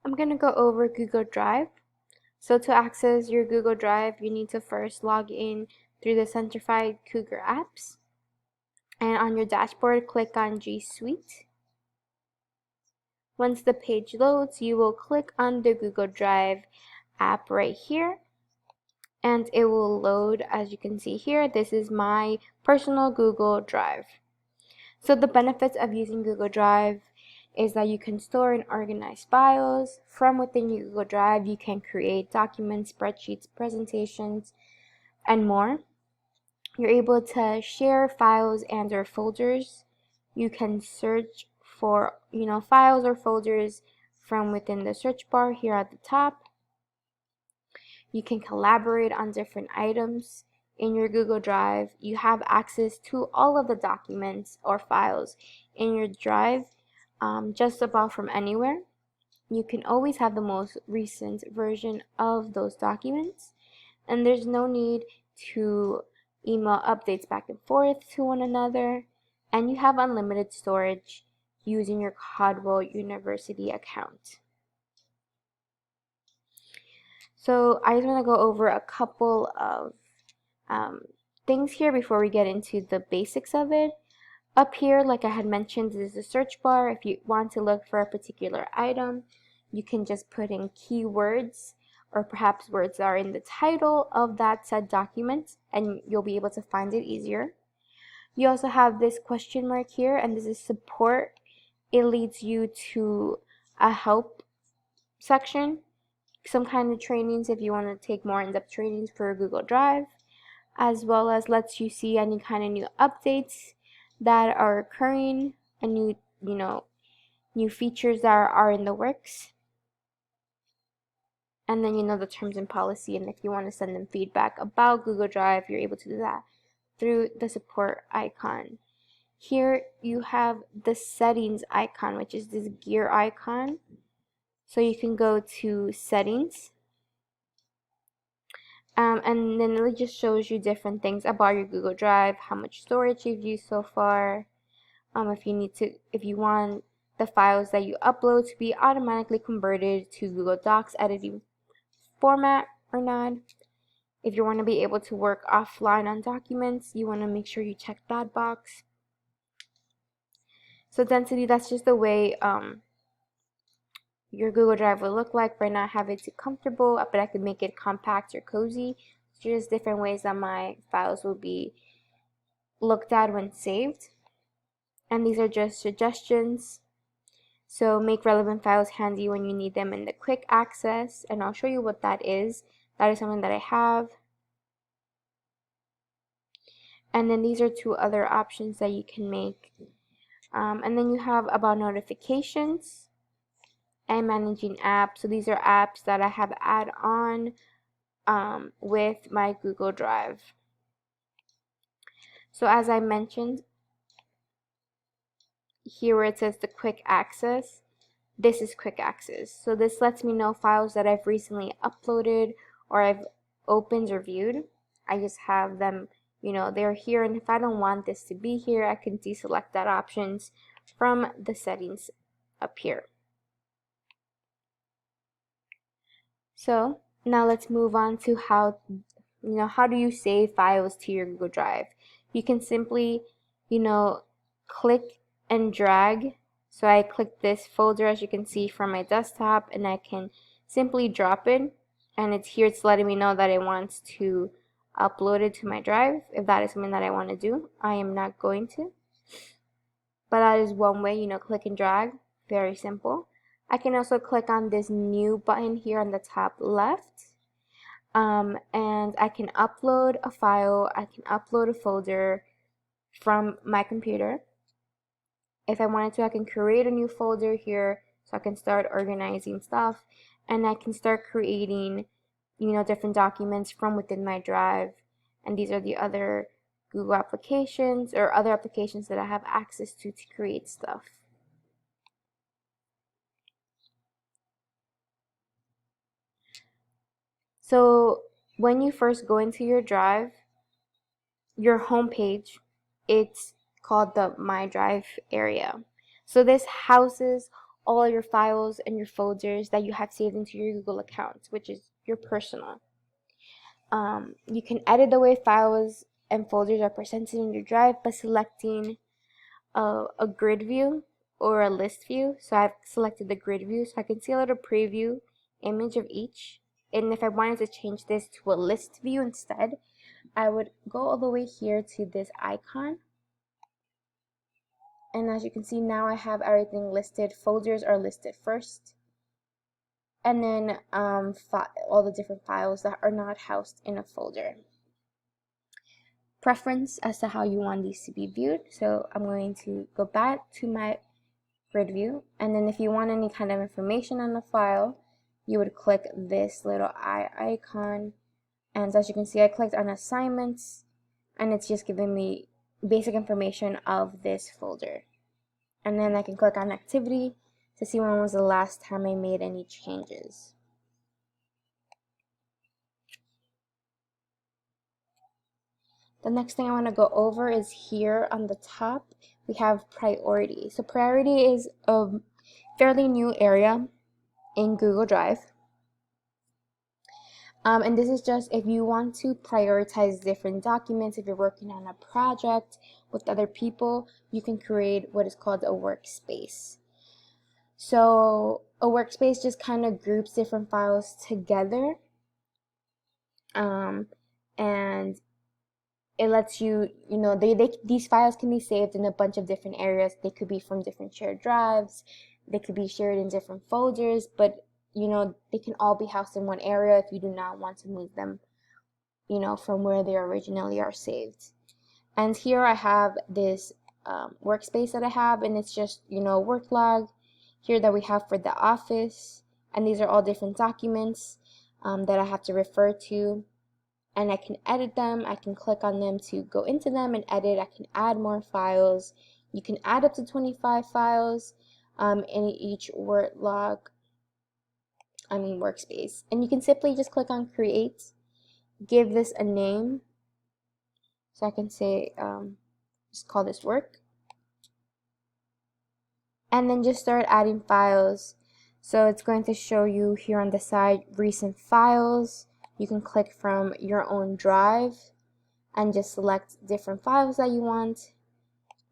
I'm going to go over Google Drive. So to access your Google Drive, you need to first log in through the Centrified Cougar apps. And on your dashboard, click on G Suite. Once the page loads, you will click on the Google Drive app right here. And it will load, as you can see here. This is my personal Google Drive. So the benefits of using Google Drive is that you can store and organize files. From within your Google Drive, you can create documents, spreadsheets, presentations, and more. You're able to share files and or folders. You can search for, files or folders from within the search bar here at the top. You can collaborate on different items in your Google Drive. You have access to all of the documents or files in your drive just about from anywhere. You can always have the most recent version of those documents, and there's no need to email updates back and forth to one another, and you have unlimited storage using your Caldwell University account. So I just want to go over a couple of things here before we get into the basics of it. Up here, like I had mentioned, is the search bar. If you want to look for a particular item, you can just put in keywords or perhaps words that are in the title of that said document, and you'll be able to find it easier. You also have this question mark here, and this is support. It leads you to a help section, some kind of trainings if you want to take more in-depth trainings for Google Drive, as well as lets you see any kind of new updates that are occurring and new features that are in the works. And then the terms and policy, and if you want to send them feedback about Google Drive, you're able to do that through the support icon. Here you have the settings icon, which is this gear icon. So you can go to settings, and then it just shows you different things about your Google Drive, how much storage you've used so far, if you want the files that you upload to be automatically converted to Google Docs editing format or not. If you want to be able to work offline on documents, you want to make sure you check that box. So density, that's just the way your Google Drive will look like. Right now I have it too comfortable, but I could make it compact or cozy. It's just different ways that my files will be looked at when saved. And these are just suggestions. So make relevant files handy when you need them in the quick access, and I'll show you what that is. That is something that I have. And then these are two other options that you can make. And then you have about notifications and managing apps. So these are apps that I have add on with my Google Drive. So as I mentioned, here where it says the quick access, this is quick access. So this lets me know files that I've recently uploaded or I've opened or viewed. I just have them, they're here, and if I don't want this to be here, I can deselect that options from the settings up here. So now let's move on to how do you save files to your Google Drive. You can simply, click and drag. So I click this folder, as you can see, from my desktop, and I can simply drop it, and it's here. It's letting me know that it wants to upload it to my drive. If that is something that I want to do, I am not going to, but that is one way. Click and drag, very simple. I can also click on this new button here on the top left, and I can upload a file, I can upload a folder from my computer. If I wanted to, I can create a new folder here, so I can start organizing stuff, and I can start creating, different documents from within my drive. And these are the other Google applications or other applications that I have access to create stuff. So when you first go into your drive, your home page, it's called the My Drive area. So this houses all your files and your folders that you have saved into your Google account, which is your personal. You can edit the way files and folders are presented in your drive by selecting a grid view or a list view. So I've selected the grid view, so I can see a little preview image of each. And if I wanted to change this to a list view instead, I would go all the way here to this icon. And as you can see, now I have everything listed. Folders are listed first. And then all the different files that are not housed in a folder. Preference as to how you want these to be viewed. So I'm going to go back to my grid view, and then if you want any kind of information on the file, you would click this little eye icon, and as you can see, I clicked on assignments, and it's just giving me basic information of this folder. And then I can click on activity to see when was the last time I made any changes. The next thing I want to go over is here on the top, we have priority. So priority is a fairly new area in Google Drive. And this is just if you want to prioritize different documents, if you're working on a project with other people, you can create what is called a workspace. So a workspace just kind of groups different files together. And it lets you, these files can be saved in a bunch of different areas. They could be from different shared drives. They could be shared in different folders, but, they can all be housed in one area if you do not want to move them, from where they originally are saved. And here I have this workspace that I have, and it's just, work log here that we have for the office. And these are all different documents that I have to refer to. And I can edit them. I can click on them to go into them and edit. I can add more files. You can add up to 25 files in each workspace. And you can simply just click on create, give this a name. So I can say, just call this work. And then just start adding files. So it's going to show you here on the side, recent files. You can click from your own drive and just select different files that you want.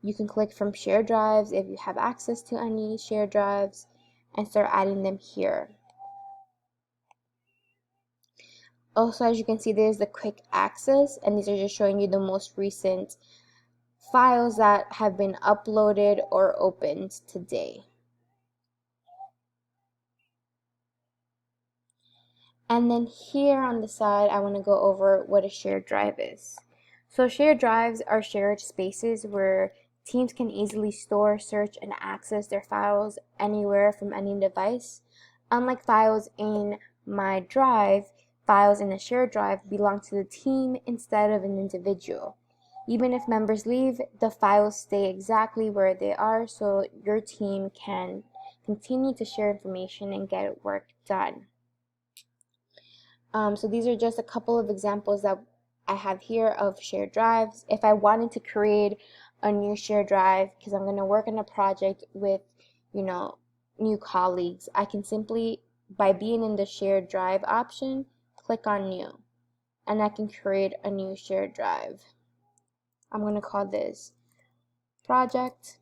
You can click from shared drives if you have access to any shared drives and start adding them here. Also, as you can see, there's the quick access, and these are just showing you the most recent files that have been uploaded or opened today. And then here on the side, I want to go over what a shared drive is. So shared drives are shared spaces where teams can easily store, search, and access their files anywhere from any device. Unlike files in my drive, files in a shared drive belong to the team instead of an individual. Even if members leave, the files stay exactly where they are, so your team can continue to share information and get work done. So these are just a couple of examples that I have here of shared drives. If I wanted to create a new shared drive, because I'm going to work on a project with, new colleagues, I can simply, by being in the shared drive option, click on new, and I can create a new shared drive. I'm going to call this project.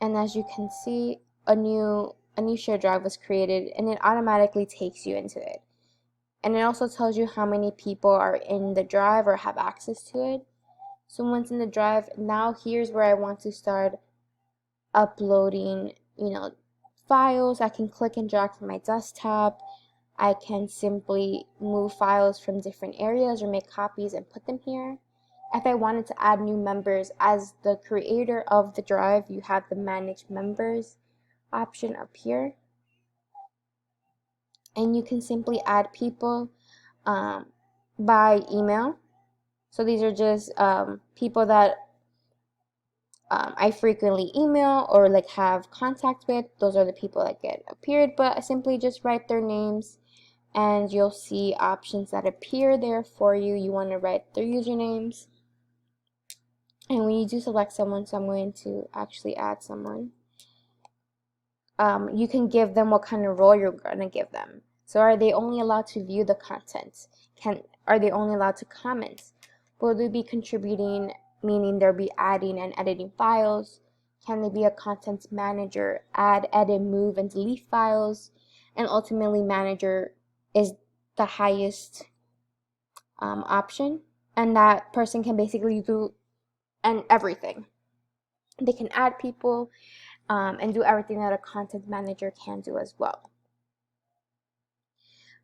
And as you can see, a new shared drive was created, and it automatically takes you into it. And it also tells you how many people are in the drive or have access to it. So once in the drive, now here's where I want to start uploading, files. I can click and drag from my desktop. I can simply move files from different areas or make copies and put them here. If I wanted to add new members, as the creator of the drive, you have the manage members option up here. And you can simply add people by email. So these are just people that I frequently email or have contact with. Those are the people that get appeared, but I simply just write their names and you'll see options that appear there for you. You want to write their usernames. And when you do select someone, so I'm going to actually add someone, you can give them what kind of role you're going to give them. So are they only allowed to view the content? Are they only allowed to comment? Will they be contributing, meaning they'll be adding and editing files? Can they be a content manager, add, edit, move, and delete files? And ultimately, manager is the highest option, and that person can basically do everything. They can add people and do everything that a content manager can do as well.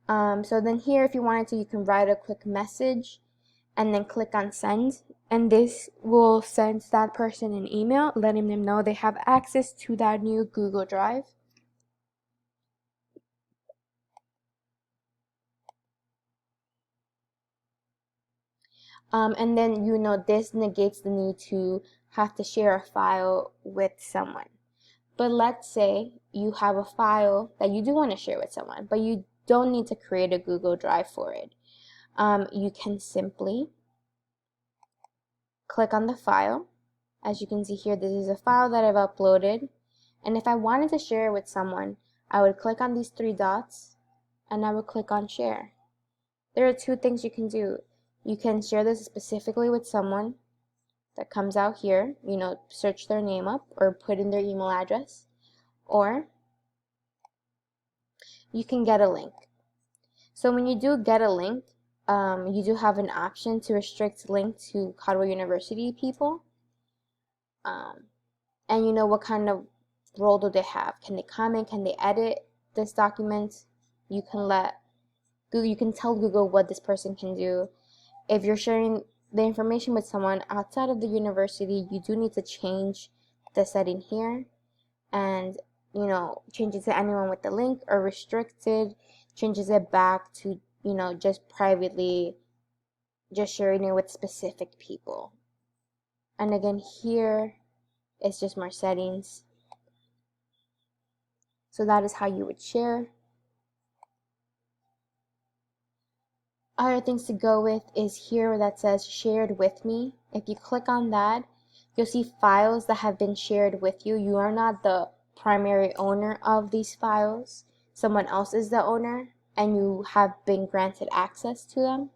So then here, if you wanted to, you can write a quick message and then click on send, and this will send that person an email letting them know they have access to that new Google Drive. And then this negates the need to have to share a file with someone. But let's say you have a file that you do want to share with someone, but you don't need to create a Google Drive for it. You can simply click on the file. As you can see here, this is a file that I've uploaded. And if I wanted to share it with someone, I would click on these three dots and I would click on share. There are two things you can do. You can share this specifically with someone that comes out here, search their name up or put in their email address, or you can get a link. So when you do get a link, you do have an option to restrict link to Caldwell University people. And what kind of role do they have? Can they comment? Can they edit this document? You can tell Google what this person can do. If you're sharing the information with someone outside of the university, you do need to change the setting here and change it to anyone with the link, or restricted changes it back to just privately, just sharing it with specific people. And again, here it's just more settings. So that is how you would share. Other things to go with is here where that says shared with me. If you click on that, you'll see files that have been shared with you. You are not the primary owner of these files. Someone else is the owner, and you have been granted access to them.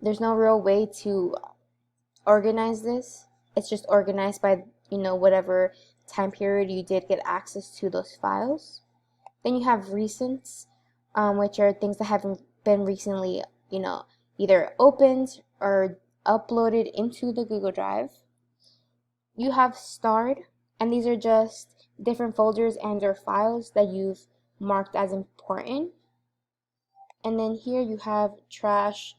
There's no real way to organize this. It's just organized by whatever time period you did get access to those files. Then you have recents, which are things that haven't been recently either opened or uploaded into the Google Drive. You have starred, and these are just different folders and or files that you've marked as important. And then here you have trash,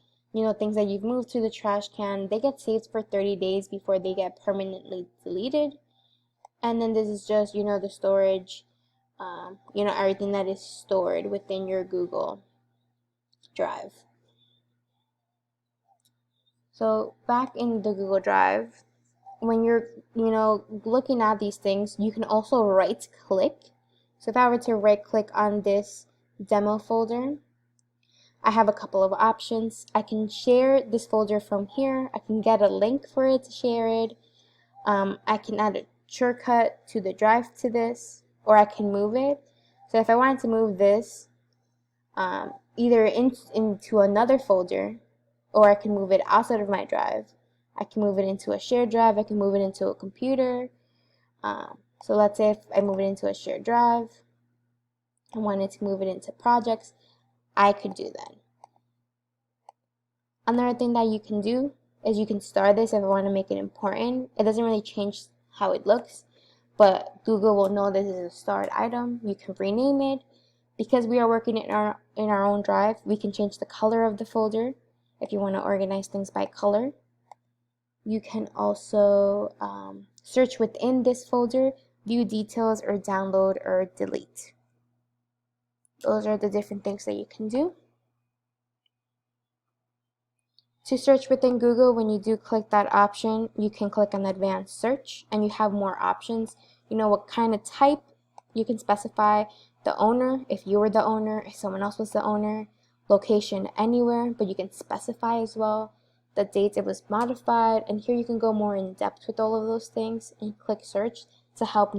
things that you've moved to the trash can. They get saved for 30 days before they get permanently deleted. And then this is just the storage, everything that is stored within your Google Drive. So back in the Google Drive, when you're looking at these things, you can also right click. So if I were to right click on this demo folder, I have a couple of options. I can share this folder from here. I can get a link for it to share it. I can add a shortcut to the drive to this, or I can move it. So if I wanted to move this either into another folder, or I can move it outside of my drive. I can move it into a shared drive. I can move it into a computer. So let's say if I move it into a shared drive, I wanted to move it into projects, I could do that. Another thing that you can do is you can star this if I want to make it important. It doesn't really change how it looks, but Google will know this is a starred item. You can rename it. Because we are working in our own drive, we can change the color of the folder if you want to organize things by color. You can also search within this folder, view details, or download or delete. Those are the different things that you can do. To search within Google, when you do click that option, you can click on advanced search and you have more options. What kind of type you can specify, the owner, if you were the owner, if someone else was the owner, location anywhere, but you can specify as well. the dates it was modified, and here you can go more in depth with all of those things and click search to help